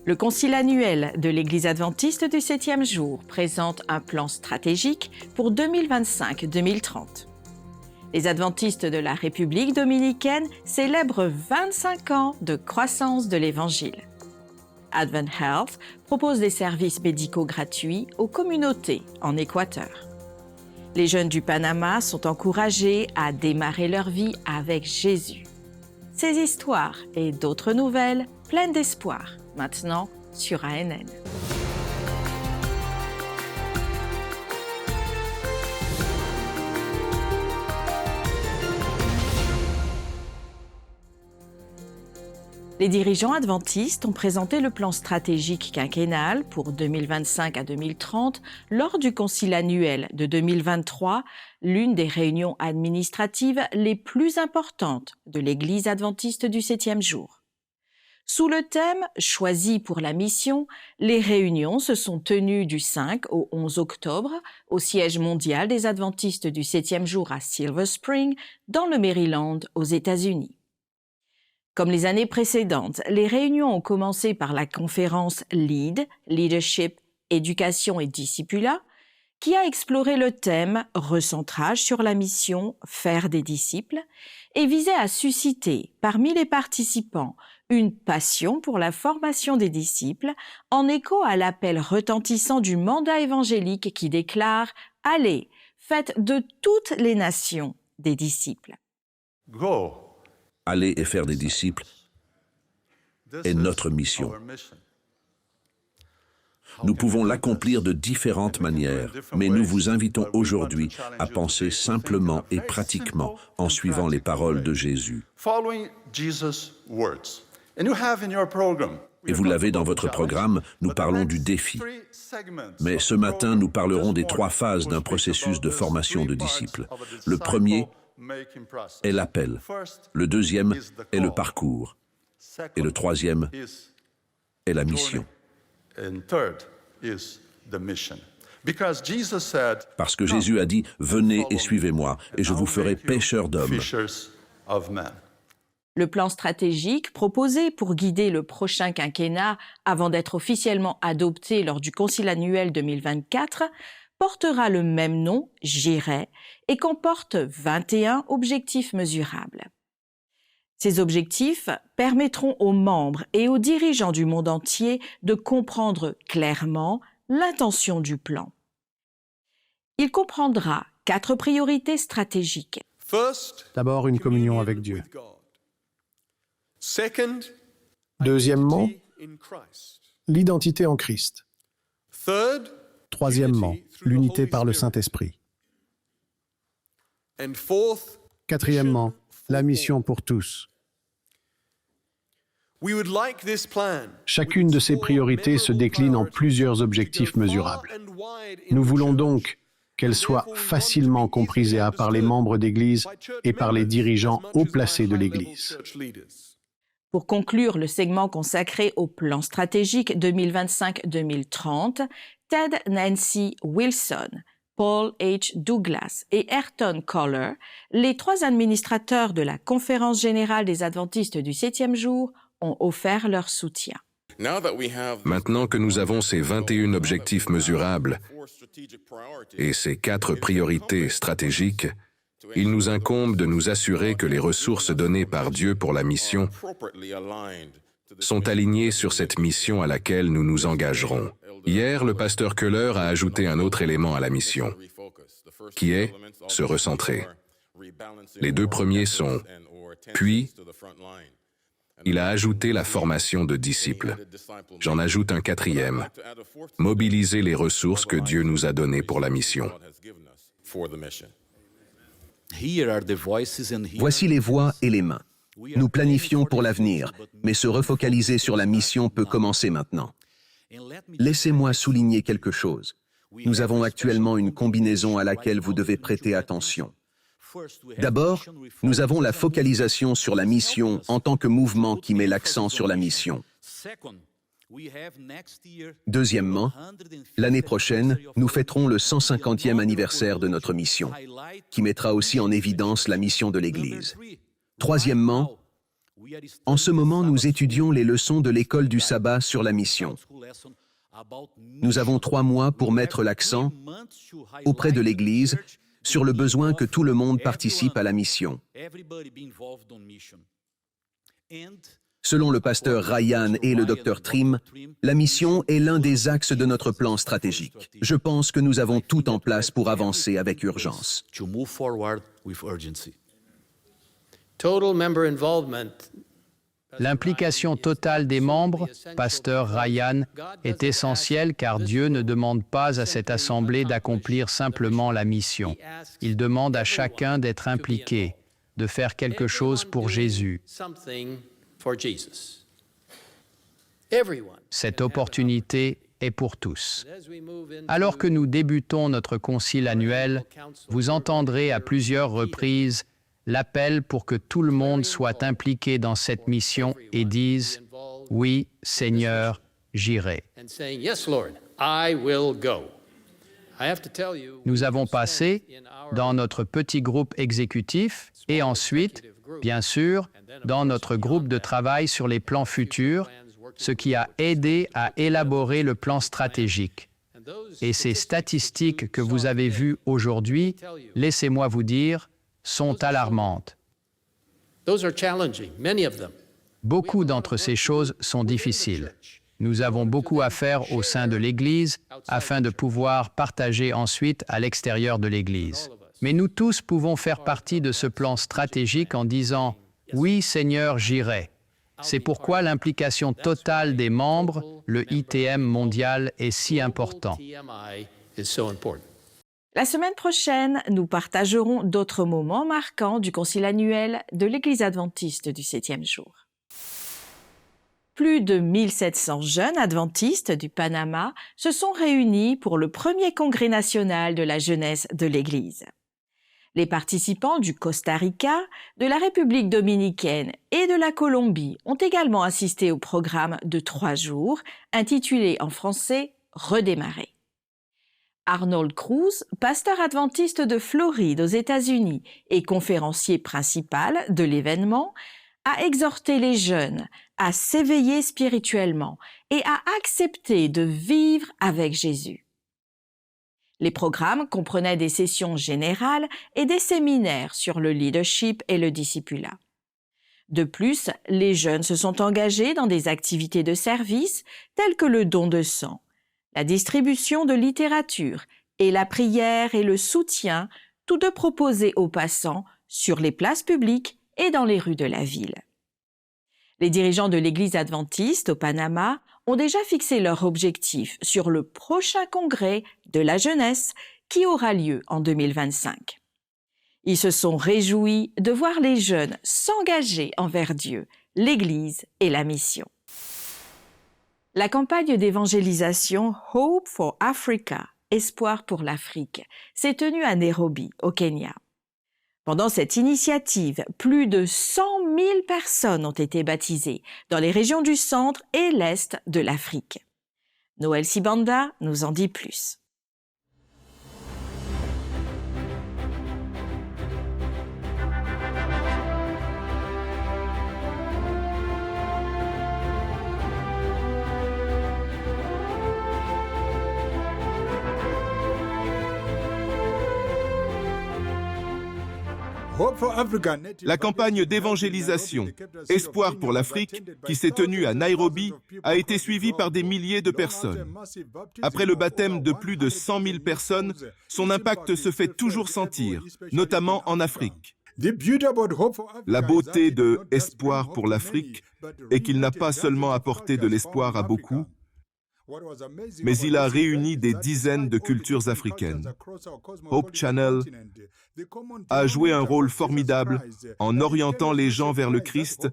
Le Concile annuel de l'Église adventiste du 7e jour présente un plan stratégique pour 2025-2030. Les adventistes de la République dominicaine célèbrent 25 ans de croissance de l'Évangile. Advent Health propose des services médicaux gratuits aux communautés en Équateur. Les jeunes du Panama sont encouragés à démarrer leur vie avec Jésus. Ces histoires et d'autres nouvelles pleines d'espoir, maintenant sur ANN. Les dirigeants adventistes ont présenté le plan stratégique quinquennal pour 2025 à 2030 lors du Concile annuel de 2023, l'une des réunions administratives les plus importantes de l'Église adventiste du 7e jour. Sous le thème « Choisi pour la mission », les réunions se sont tenues du 5 au 11 octobre au siège mondial des adventistes du 7e jour à Silver Spring, dans le Maryland, aux États-Unis. Comme les années précédentes, les réunions ont commencé par la conférence LEAD, Leadership, Éducation et Discipulat, qui a exploré le thème « Recentrage sur la mission, faire des disciples » et visait à susciter parmi les participants une passion pour la formation des disciples en écho à l'appel retentissant du mandat évangélique qui déclare « Allez, faites de toutes les nations des disciples ». Aller et faire des disciples est notre mission. Nous pouvons l'accomplir de différentes manières, mais nous vous invitons aujourd'hui à penser simplement et pratiquement en suivant les paroles de Jésus. Et vous l'avez dans votre programme, nous parlons du défi. Mais ce matin, nous parlerons des 3 phases d'un processus de formation de disciples. Le premier est l'appel, le deuxième est le parcours, et le troisième est la mission. Parce que Jésus a dit « Venez et suivez-moi, et je vous ferai pêcheurs d'hommes ». Le plan stratégique proposé pour guider le prochain quinquennat avant d'être officiellement adopté lors du Concile annuel 2024 portera le même nom, J'irai, et comporte 21 objectifs mesurables. Ces objectifs permettront aux membres et aux dirigeants du monde entier de comprendre clairement l'intention du plan. Il comprendra 4 priorités stratégiques. D'abord, une communion avec Dieu. Deuxièmement, l'identité en Christ. Troisièmement, l'unité par le Saint-Esprit. Quatrièmement, la mission pour tous. Chacune de ces priorités se décline en plusieurs objectifs mesurables. Nous voulons donc qu'elles soient facilement comprises par les membres d'Église et par les dirigeants haut placés de l'Église. Pour conclure le segment consacré au plan stratégique 2025-2030, Ted Nancy Wilson, Paul H. Douglas et Ayrton Coller, les 3 administrateurs de la Conférence générale des adventistes du 7e jour, ont offert leur soutien. Maintenant que nous avons ces 21 objectifs mesurables et ces 4 priorités stratégiques, il nous incombe de nous assurer que les ressources données par Dieu pour la mission sont alignées sur cette mission à laquelle nous nous engagerons. Hier, le pasteur Keller a ajouté un autre élément à la mission, qui est se recentrer. Les 2 premiers sont « puis » il a ajouté la formation de disciples. J'en ajoute un 4e, mobiliser les ressources que Dieu nous a données pour la mission. Voici les voix et les mains. Nous planifions pour l'avenir, mais se refocaliser sur la mission peut commencer maintenant. Laissez-moi souligner quelque chose. Nous avons actuellement une combinaison à laquelle vous devez prêter attention. D'abord, nous avons la focalisation sur la mission en tant que mouvement qui met l'accent sur la mission. Deuxièmement, l'année prochaine, nous fêterons le 150e anniversaire de notre mission, qui mettra aussi en évidence la mission de l'Église. Troisièmement, En ce moment, nous étudions les leçons de l'école du sabbat sur la mission. Nous avons 3 mois pour mettre l'accent auprès de l'Église sur le besoin que tout le monde participe à la mission. Selon le pasteur Ryan et le docteur Trim, la mission est l'un des axes de notre plan stratégique. Je pense que nous avons tout en place pour avancer avec urgence. L'implication totale des membres, pasteur Ryan, est essentielle car Dieu ne demande pas à cette assemblée d'accomplir simplement la mission. Il demande à chacun d'être impliqué, de faire quelque chose pour Jésus. Cette opportunité est pour tous. Alors que nous débutons notre concile annuel, vous entendrez à plusieurs reprises l'appel pour que tout le monde soit impliqué dans cette mission et dise « Oui, Seigneur, j'irai ». Nous avons passé, dans notre petit groupe exécutif et ensuite, bien sûr, dans notre groupe de travail sur les plans futurs, ce qui a aidé à élaborer le plan stratégique. Et ces statistiques que vous avez vues aujourd'hui, laissez-moi vous dire, sont alarmantes. Beaucoup d'entre ces choses sont difficiles. Nous avons beaucoup à faire au sein de l'Église afin de pouvoir partager ensuite à l'extérieur de l'Église. Mais nous tous pouvons faire partie de ce plan stratégique en disant « Oui, Seigneur, j'irai ». C'est pourquoi l'implication totale des membres, le ITM mondial, est si important. La semaine prochaine, nous partagerons d'autres moments marquants du concile annuel de l'Église adventiste du 7e jour. Plus de 1700 jeunes adventistes du Panama se sont réunis pour le premier congrès national de la jeunesse de l'Église. Les participants du Costa Rica, de la République dominicaine et de la Colombie ont également assisté au programme de 3 jours, intitulé en français « Redémarrer ». Arnold Cruz, pasteur adventiste de Floride aux États-Unis et conférencier principal de l'événement, a exhorté les jeunes à s'éveiller spirituellement et à accepter de vivre avec Jésus. Les programmes comprenaient des sessions générales et des séminaires sur le leadership et le discipulat. De plus, les jeunes se sont engagés dans des activités de service telles que le don de sang, la distribution de littérature et la prière et le soutien, tous deux proposés aux passants sur les places publiques et dans les rues de la ville. Les dirigeants de l'Église adventiste au Panama ont déjà fixé leur objectif sur le prochain congrès de la jeunesse qui aura lieu en 2025. Ils se sont réjouis de voir les jeunes s'engager envers Dieu, l'Église et la mission. La campagne d'évangélisation Hope for Africa, Espoir pour l'Afrique, s'est tenue à Nairobi, au Kenya. Pendant cette initiative, plus de 100 000 personnes ont été baptisées dans les régions du centre et l'est de l'Afrique. Noël Sibanda nous en dit plus. La campagne d'évangélisation Espoir pour l'Afrique, qui s'est tenue à Nairobi, a été suivie par des milliers de personnes. Après le baptême de plus de 100 000 personnes, son impact se fait toujours sentir, notamment en Afrique. La beauté de Espoir pour l'Afrique est qu'il n'a pas seulement apporté de l'espoir à beaucoup, mais il a réuni des dizaines de cultures africaines. Hope Channel a joué un rôle formidable en orientant les gens vers le Christ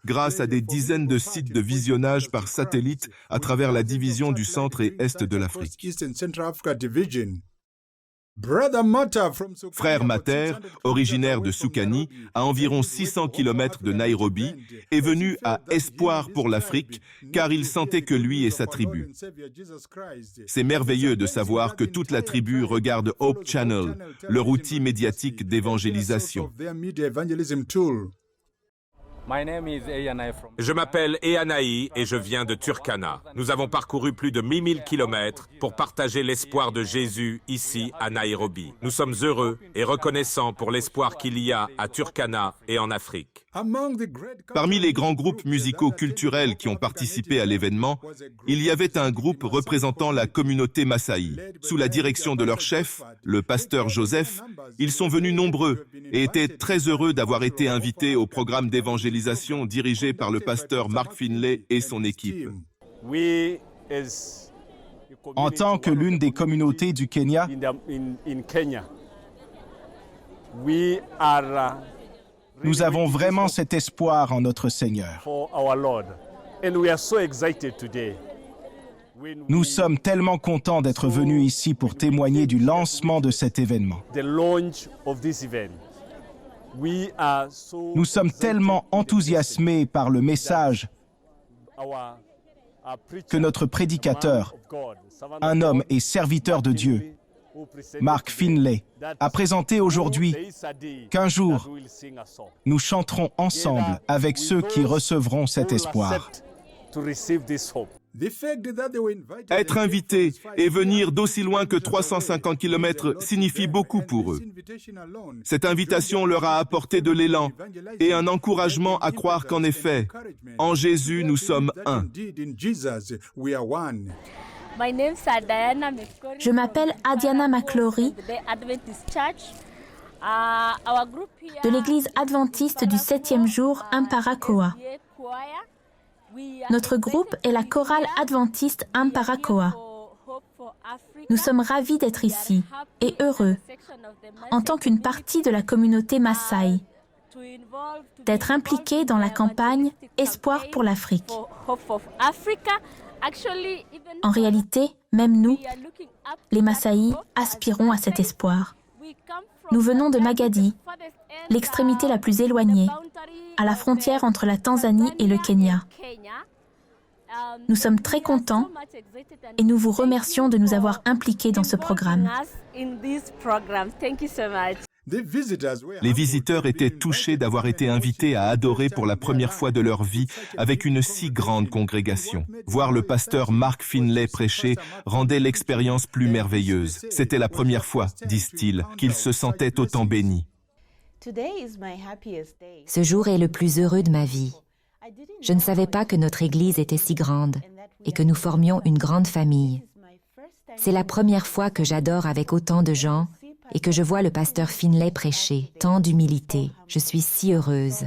grâce à des dizaines de sites de visionnage par satellite à travers la division du centre et est de l'Afrique. Frère Mater, originaire de Soukani, à environ 600 km de Nairobi, est venu à Espoir pour l'Afrique, car il sentait que lui et sa tribu. C'est merveilleux de savoir que toute la tribu regarde Hope Channel, leur outil médiatique d'évangélisation. Je m'appelle Eanaï et je viens de Turkana. Nous avons parcouru plus de 8000 kilomètres pour partager l'espoir de Jésus ici à Nairobi. Nous sommes heureux et reconnaissants pour l'espoir qu'il y a à Turkana et en Afrique. Parmi les grands groupes musicaux culturels qui ont participé à l'événement, il y avait un groupe représentant la communauté Maasai. Sous la direction de leur chef, le pasteur Joseph, ils sont venus nombreux et étaient très heureux d'avoir été invités au programme d'évangélisation dirigé par le pasteur Mark Finlay et son équipe. En tant que l'une des communautés du Kenya, nous avons vraiment cet espoir en notre Seigneur. Nous sommes tellement contents d'être venus ici pour témoigner du lancement de cet événement. Nous sommes tellement enthousiasmés par le message que notre prédicateur, un homme et serviteur de Dieu, Mark Finlay, a présenté aujourd'hui qu'un jour, nous chanterons ensemble avec ceux qui recevront cet espoir. Être invité et venir d'aussi loin que 350 km signifie beaucoup pour eux. Cette invitation leur a apporté de l'élan et un encouragement à croire qu'en effet, en Jésus, nous sommes un. Je m'appelle Adiana McClory de l'église adventiste du 7e jour Amparakoa. Notre groupe est la chorale adventiste Amparakoa. Nous sommes ravis d'être ici et heureux, en tant qu'une partie de la communauté Maasai, d'être impliqués dans la campagne Espoir pour l'Afrique. En réalité, même nous, les Maasai, aspirons à cet espoir. Nous venons de Magadi, l'extrémité la plus éloignée, à la frontière entre la Tanzanie et le Kenya. Nous sommes très contents et nous vous remercions de nous avoir impliqués dans ce programme. Les visiteurs étaient touchés d'avoir été invités à adorer pour la première fois de leur vie avec une si grande congrégation. Voir le pasteur Mark Finlay prêcher rendait l'expérience plus merveilleuse. C'était la première fois, disent-ils, qu'ils se sentaient autant bénis. Ce jour est le plus heureux de ma vie. Je ne savais pas que notre Église était si grande et que nous formions une grande famille. C'est la première fois que j'adore avec autant de gens et que je vois le pasteur Finlay prêcher. Tant d'humilité. Je suis si heureuse.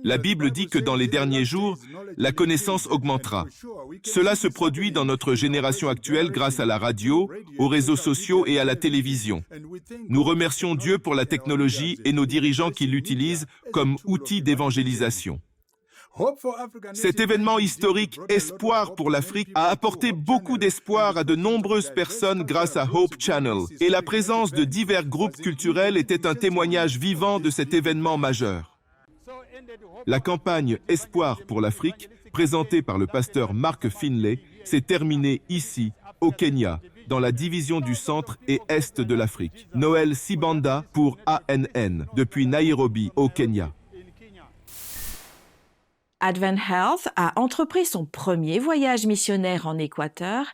La Bible dit que dans les derniers jours, la connaissance augmentera. Cela se produit dans notre génération actuelle grâce à la radio, aux réseaux sociaux et à la télévision. Nous remercions Dieu pour la technologie et nos dirigeants qui l'utilisent comme outil d'évangélisation. Cet événement historique, Espoir pour l'Afrique, a apporté beaucoup d'espoir à de nombreuses personnes grâce à Hope Channel, et la présence de divers groupes culturels était un témoignage vivant de cet événement majeur. La campagne Espoir pour l'Afrique, présentée par le pasteur Mark Finlay, s'est terminée ici, au Kenya, dans la division du centre et est de l'Afrique. Noël Sibanda pour ANN, depuis Nairobi, au Kenya. Advent Health a entrepris son premier voyage missionnaire en Équateur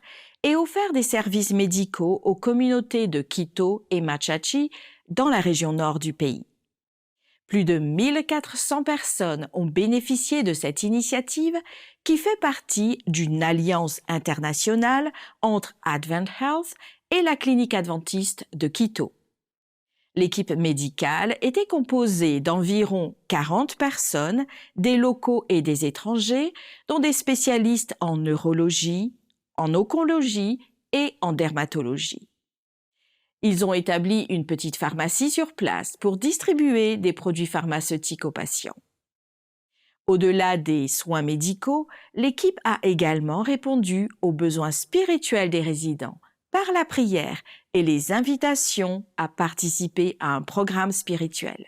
et offert des services médicaux aux communautés de Quito et Machachi dans la région nord du pays. Plus de 1400 personnes ont bénéficié de cette initiative qui fait partie d'une alliance internationale entre Advent Health et la clinique adventiste de Quito. L'équipe médicale était composée d'environ 40 personnes, des locaux et des étrangers, dont des spécialistes en neurologie, en oncologie et en dermatologie. Ils ont établi une petite pharmacie sur place pour distribuer des produits pharmaceutiques aux patients. Au-delà des soins médicaux, l'équipe a également répondu aux besoins spirituels des résidents par la prière et les invitations à participer à un programme spirituel.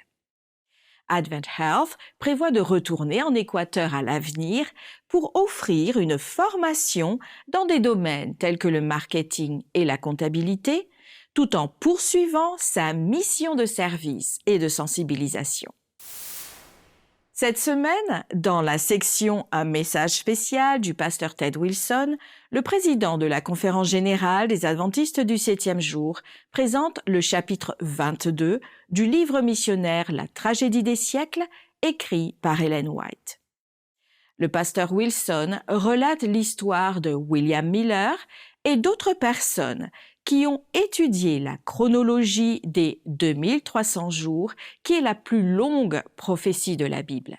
Advent Health prévoit de retourner en Équateur à l'avenir pour offrir une formation dans des domaines tels que le marketing et la comptabilité, tout en poursuivant sa mission de service et de sensibilisation. Cette semaine, dans la section « Un message spécial » du pasteur Ted Wilson, le président de la Conférence générale des Adventistes du 7e jour présente le chapitre 22 du livre missionnaire « La tragédie des siècles » écrit par Ellen White. Le pasteur Wilson relate l'histoire de William Miller et d'autres personnes qui ont étudié la chronologie des 2300 jours, qui est la plus longue prophétie de la Bible.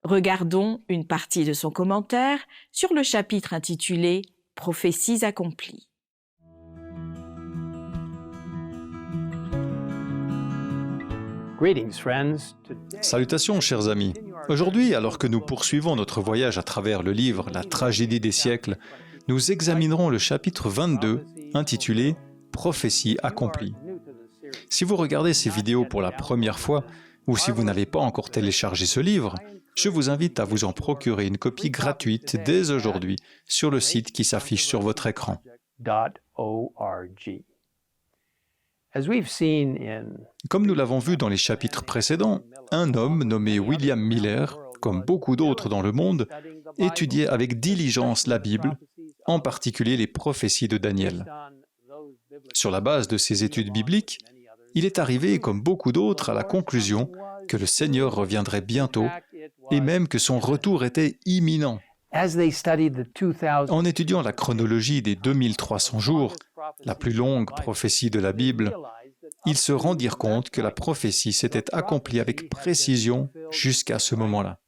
Regardons une partie de son commentaire sur le chapitre intitulé « Prophéties accomplies ». Salutations, chers amis. Aujourd'hui, alors que nous poursuivons notre voyage à travers le livre « La tragédie des siècles », nous examinerons le chapitre 22, intitulé « Prophéties accomplies ». Si vous regardez ces vidéos pour la première fois, ou si vous n'avez pas encore téléchargé ce livre, je vous invite à vous en procurer une copie gratuite dès aujourd'hui sur le site qui s'affiche sur votre écran. Comme nous l'avons vu dans les chapitres précédents, un homme nommé William Miller, comme beaucoup d'autres dans le monde, étudiait avec diligence la Bible, en particulier les prophéties de Daniel. Sur la base de ces études bibliques, il est arrivé, comme beaucoup d'autres, à la conclusion que le Seigneur reviendrait bientôt et même que son retour était imminent. En étudiant la chronologie des 2300 jours, la plus longue prophétie de la Bible, ils se rendirent compte que la prophétie s'était accomplie avec précision jusqu'à ce moment-là.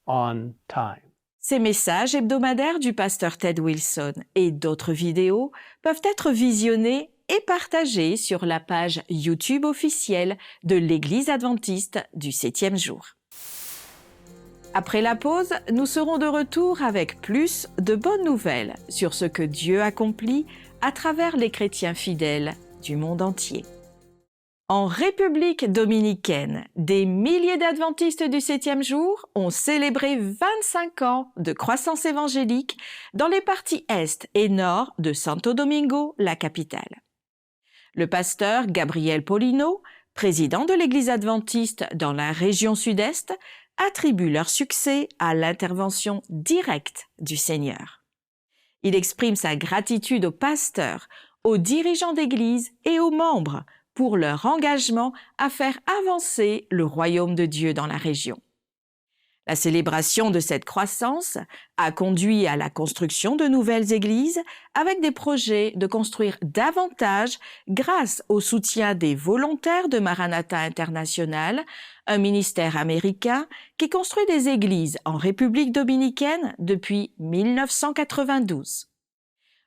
Ces messages hebdomadaires du pasteur Ted Wilson et d'autres vidéos peuvent être visionnés et partagés sur la page YouTube officielle de l'Église adventiste du 7e jour. Après la pause, nous serons de retour avec plus de bonnes nouvelles sur ce que Dieu accomplit à travers les chrétiens fidèles du monde entier. En République dominicaine, des milliers d'adventistes du 7e jour ont célébré 25 ans de croissance évangélique dans les parties est et nord de Santo Domingo, la capitale. Le pasteur Gabriel Paulino, président de l'Église adventiste dans la région sud-est, attribue leur succès à l'intervention directe du Seigneur. Il exprime sa gratitude aux pasteurs, aux dirigeants d'Église et aux membres pour leur engagement à faire avancer le royaume de Dieu dans la région. La célébration de cette croissance a conduit à la construction de nouvelles églises avec des projets de construire davantage grâce au soutien des volontaires de Maranatha International, un ministère américain qui construit des églises en République dominicaine depuis 1992.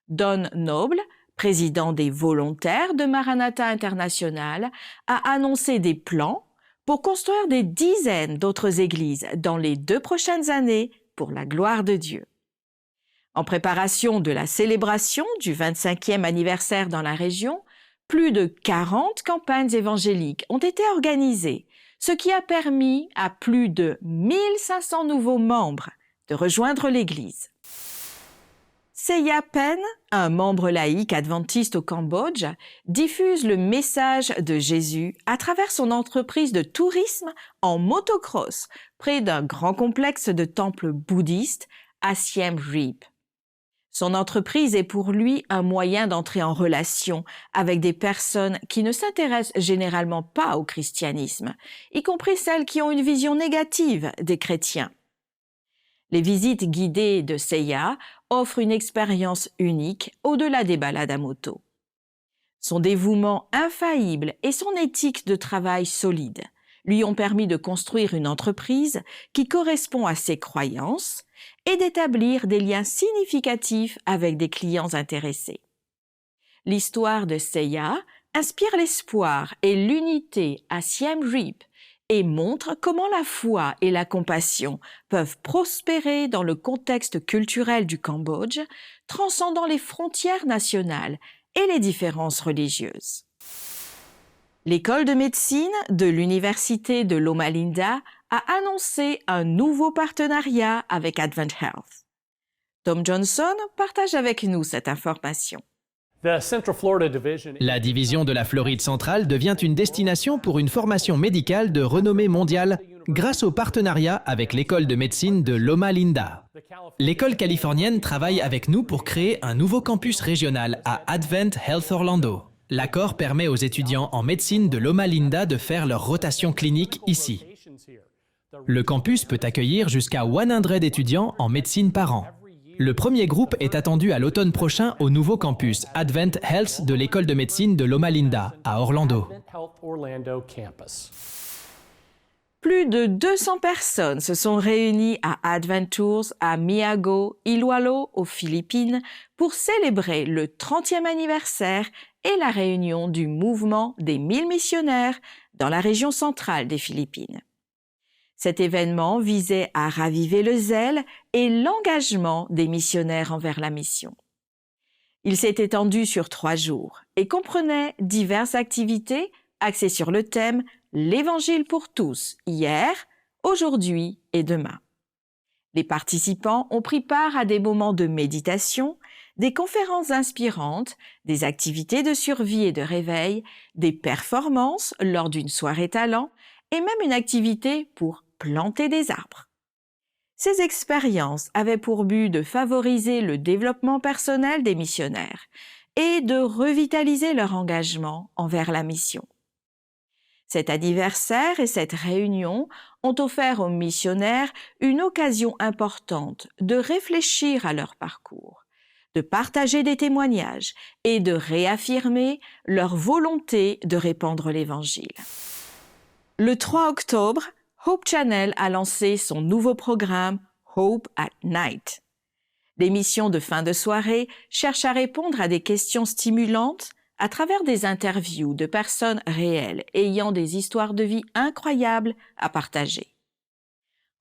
Don Noble, président des volontaires de Maranatha International, a annoncé des plans pour construire des dizaines d'autres églises dans les 2 prochaines années pour la gloire de Dieu. En préparation de la célébration du 25e anniversaire dans la région, plus de 40 campagnes évangéliques ont été organisées, ce qui a permis à plus de 1500 nouveaux membres de rejoindre l'Église. Seya Pen, un membre laïque adventiste au Cambodge, diffuse le message de Jésus à travers son entreprise de tourisme en motocross près d'un grand complexe de temples bouddhistes à Siem Reap. Son entreprise est pour lui un moyen d'entrer en relation avec des personnes qui ne s'intéressent généralement pas au christianisme, y compris celles qui ont une vision négative des chrétiens. Les visites guidées de Seya offrent une expérience unique au-delà des balades à moto. Son dévouement infaillible et son éthique de travail solide lui ont permis de construire une entreprise qui correspond à ses croyances et d'établir des liens significatifs avec des clients intéressés. L'histoire de Seya inspire l'espoir et l'unité à Siem Reap et montre comment la foi et la compassion peuvent prospérer dans le contexte culturel du Cambodge, transcendant les frontières nationales et les différences religieuses. L'école de médecine de l'Université de Loma Linda a annoncé un nouveau partenariat avec Advent Health. Tom Johnson partage avec nous cette information. La division de la Floride centrale devient une destination pour une formation médicale de renommée mondiale grâce au partenariat avec l'école de médecine de Loma Linda. L'école californienne travaille avec nous pour créer un nouveau campus régional à Advent Health Orlando. L'accord permet aux étudiants en médecine de Loma Linda de faire leur rotation clinique ici. Le campus peut accueillir jusqu'à 100 étudiants en médecine par an. Le premier groupe est attendu à l'automne prochain au nouveau campus Advent Health de l'école de médecine de Loma Linda, à Orlando. Plus de 200 personnes se sont réunies à Adventures à Miago, Iloilo, aux Philippines, pour célébrer le 30e anniversaire et la réunion du mouvement des 1000 missionnaires dans la région centrale des Philippines. Cet événement visait à raviver le zèle et l'engagement des missionnaires envers la mission. Il s'est étendu sur 3 jours et comprenait diverses activités axées sur le thème « L'Évangile pour tous, hier, aujourd'hui et demain ». Les participants ont pris part à des moments de méditation, des conférences inspirantes, des activités de survie et de réveil, des performances lors d'une soirée talent et même une activité pour planter des arbres. Ces expériences avaient pour but de favoriser le développement personnel des missionnaires et de revitaliser leur engagement envers la mission. Cet anniversaire et cette réunion ont offert aux missionnaires une occasion importante de réfléchir à leur parcours, de partager des témoignages et de réaffirmer leur volonté de répandre l'Évangile. Le 3 octobre, Hope Channel a lancé son nouveau programme Hope at Night. L'émission de fin de soirée cherche à répondre à des questions stimulantes à travers des interviews de personnes réelles ayant des histoires de vie incroyables à partager.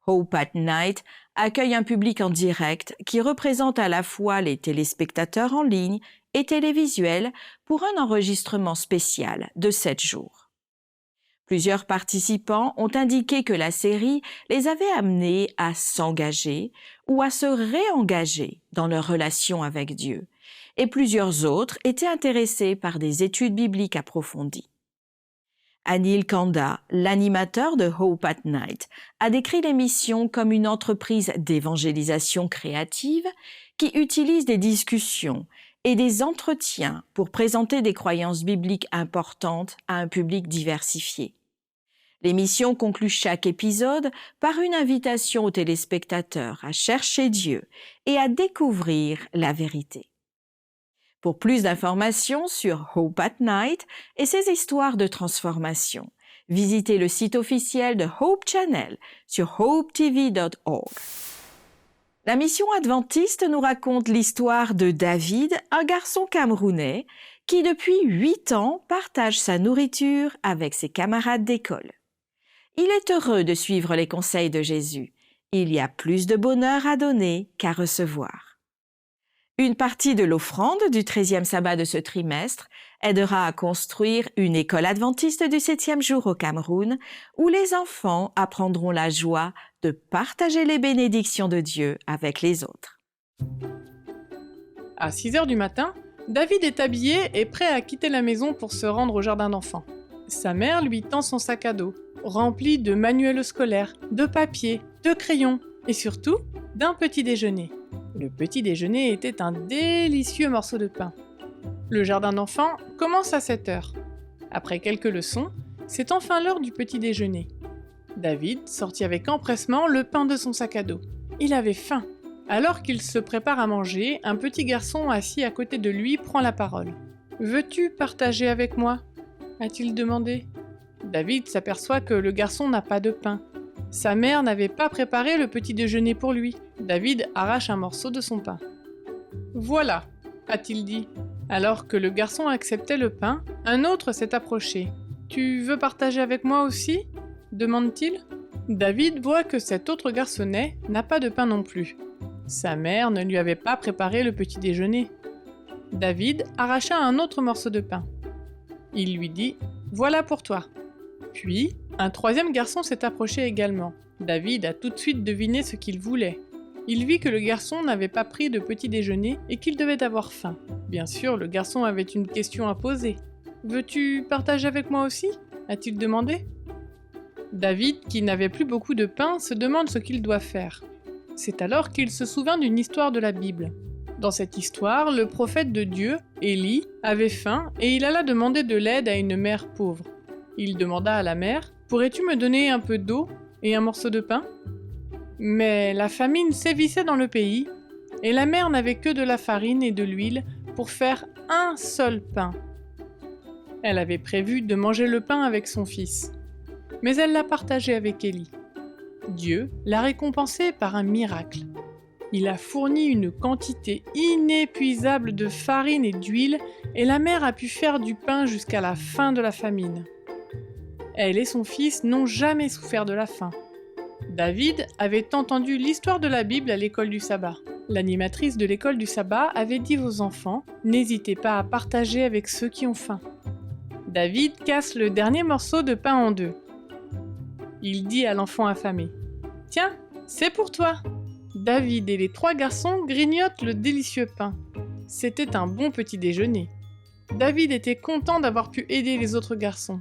Hope at Night accueille un public en direct qui représente à la fois les téléspectateurs en ligne et télévisuels pour un enregistrement spécial de 7 jours. Plusieurs participants ont indiqué que la série les avait amenés à s'engager ou à se réengager dans leur relation avec Dieu, et plusieurs autres étaient intéressés par des études bibliques approfondies. Anil Kanda, l'animateur de Hope at Night, a décrit l'émission comme une entreprise d'évangélisation créative qui utilise des discussions et des entretiens pour présenter des croyances bibliques importantes à un public diversifié. L'émission conclut chaque épisode par une invitation aux téléspectateurs à chercher Dieu et à découvrir la vérité. Pour plus d'informations sur Hope at Night et ses histoires de transformation, visitez le site officiel de Hope Channel sur hopetv.org. La mission adventiste nous raconte l'histoire de David, un garçon camerounais qui depuis 8 ans partage sa nourriture avec ses camarades d'école. Il est heureux de suivre les conseils de Jésus. Il y a plus de bonheur à donner qu'à recevoir. Une partie de l'offrande du 13e sabbat de ce trimestre aidera à construire une école adventiste du 7e jour au Cameroun où les enfants apprendront la joie de partager les bénédictions de Dieu avec les autres. À 6 heures du matin, David est habillé et prêt à quitter la maison pour se rendre au jardin d'enfants. Sa mère lui tend son sac à dos, rempli de manuels scolaires, de papier, de crayons et surtout d'un petit déjeuner. Le petit déjeuner était un délicieux morceau de pain. Le jardin d'enfants commence à 7 heures. Après quelques leçons, c'est enfin l'heure du petit déjeuner. David sortit avec empressement le pain de son sac à dos. Il avait faim. Alors qu'il se prépare à manger, un petit garçon assis à côté de lui prend la parole. « Veux-tu partager avec moi ?» a-t-il demandé. David s'aperçoit que le garçon n'a pas de pain. Sa mère n'avait pas préparé le petit déjeuner pour lui. David arrache un morceau de son pain. « Voilà !» a-t-il dit. Alors que le garçon acceptait le pain, un autre s'est approché. « Tu veux partager avec moi aussi ?» demande-t-il. David voit que cet autre garçonnet n'a pas de pain non plus. Sa mère ne lui avait pas préparé le petit déjeuner. David arracha un autre morceau de pain. Il lui dit « Voilà pour toi ». Puis, un troisième garçon s'est approché également. David a tout de suite deviné ce qu'il voulait. Il vit que le garçon n'avait pas pris de petit déjeuner et qu'il devait avoir faim. Bien sûr, le garçon avait une question à poser. « Veux-tu partager avec moi aussi ?» a-t-il demandé. David, qui n'avait plus beaucoup de pain, se demande ce qu'il doit faire. C'est alors qu'il se souvient d'une histoire de la Bible. Dans cette histoire, le prophète de Dieu, Élie, avait faim et il alla demander de l'aide à une mère pauvre. Il demanda à la mère « Pourrais-tu me donner un peu d'eau et un morceau de pain ?» Mais la famine sévissait dans le pays et la mère n'avait que de la farine et de l'huile pour faire un seul pain. Elle avait prévu de manger le pain avec son fils, mais elle l'a partagé avec Élie. Dieu l'a récompensé par un miracle. Il a fourni une quantité inépuisable de farine et d'huile et la mère a pu faire du pain jusqu'à la fin de la famine. Elle et son fils n'ont jamais souffert de la faim. David avait entendu l'histoire de la Bible à l'école du sabbat. L'animatrice de l'école du sabbat avait dit aux enfants « N'hésitez pas à partager avec ceux qui ont faim ». David casse le dernier morceau de pain en deux. Il dit à l'enfant affamé « Tiens, c'est pour toi !» David et les 3 garçons grignotent le délicieux pain. C'était un bon petit déjeuner. David était content d'avoir pu aider les autres garçons.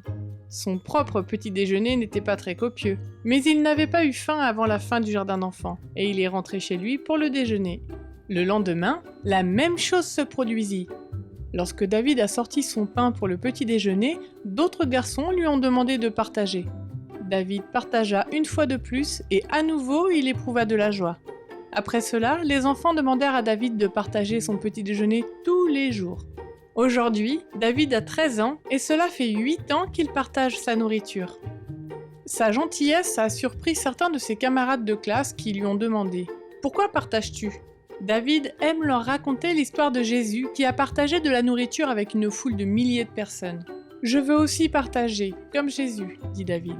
Son propre petit déjeuner n'était pas très copieux, mais il n'avait pas eu faim avant la fin du jardin d'enfants, et il est rentré chez lui pour le déjeuner. Le lendemain, la même chose se produisit. Lorsque David a sorti son pain pour le petit déjeuner, d'autres garçons lui ont demandé de partager. David partagea une fois de plus, et à nouveau il éprouva de la joie. Après cela, les enfants demandèrent à David de partager son petit déjeuner tous les jours. Aujourd'hui, David a 13 ans et cela fait 8 ans qu'il partage sa nourriture. Sa gentillesse a surpris certains de ses camarades de classe qui lui ont demandé « Pourquoi partages-tu » David aime leur raconter l'histoire de Jésus qui a partagé de la nourriture avec une foule de milliers de personnes. « Je veux aussi partager, comme Jésus », dit David.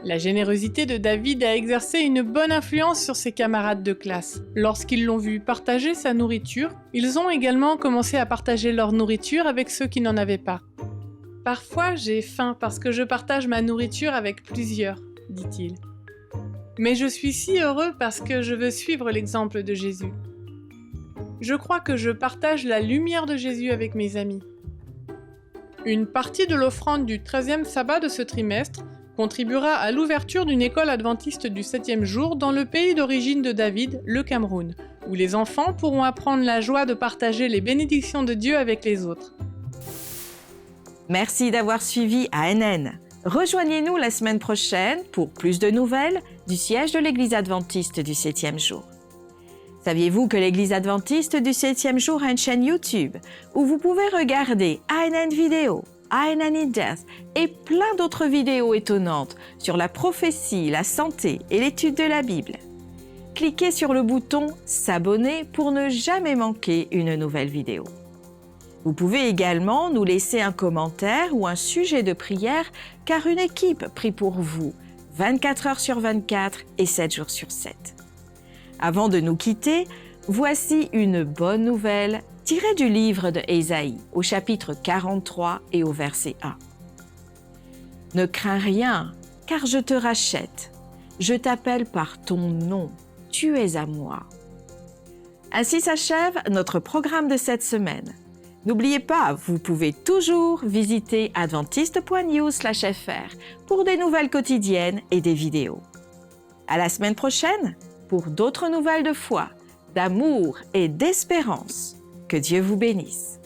La générosité de David a exercé une bonne influence sur ses camarades de classe. Lorsqu'ils l'ont vu partager sa nourriture, ils ont également commencé à partager leur nourriture avec ceux qui n'en avaient pas. « Parfois, j'ai faim parce que je partage ma nourriture avec plusieurs, » dit-il. « Mais je suis si heureux parce que je veux suivre l'exemple de Jésus. Je crois que je partage la lumière de Jésus avec mes amis. » Une partie de l'offrande du 13e sabbat de ce trimestre contribuera à l'ouverture d'une école adventiste du 7e jour dans le pays d'origine de David, le Cameroun, où les enfants pourront apprendre la joie de partager les bénédictions de Dieu avec les autres. Merci d'avoir suivi ANN. Rejoignez-nous la semaine prochaine pour plus de nouvelles du siège de l'Église adventiste du 7e jour. Saviez-vous que l'Église adventiste du 7e jour a une chaîne YouTube où vous pouvez regarder ANN Vidéo, ANN in Depth et plein d'autres vidéos étonnantes sur la prophétie, la santé et l'étude de la Bible. Cliquez sur le bouton « S'abonner » pour ne jamais manquer une nouvelle vidéo. Vous pouvez également nous laisser un commentaire ou un sujet de prière car une équipe prie pour vous 24 heures sur 24 et 7 jours sur 7. Avant de nous quitter, voici une bonne nouvelle tirée du livre de Ésaïe au chapitre 43 et au verset 1. « Ne crains rien, car je te rachète. Je t'appelle par ton nom. Tu es à moi. » Ainsi s'achève notre programme de cette semaine. N'oubliez pas, vous pouvez toujours visiter adventiste.news/fr pour des nouvelles quotidiennes et des vidéos. À la semaine prochaine pour d'autres nouvelles de foi, d'amour et d'espérance. Que Dieu vous bénisse.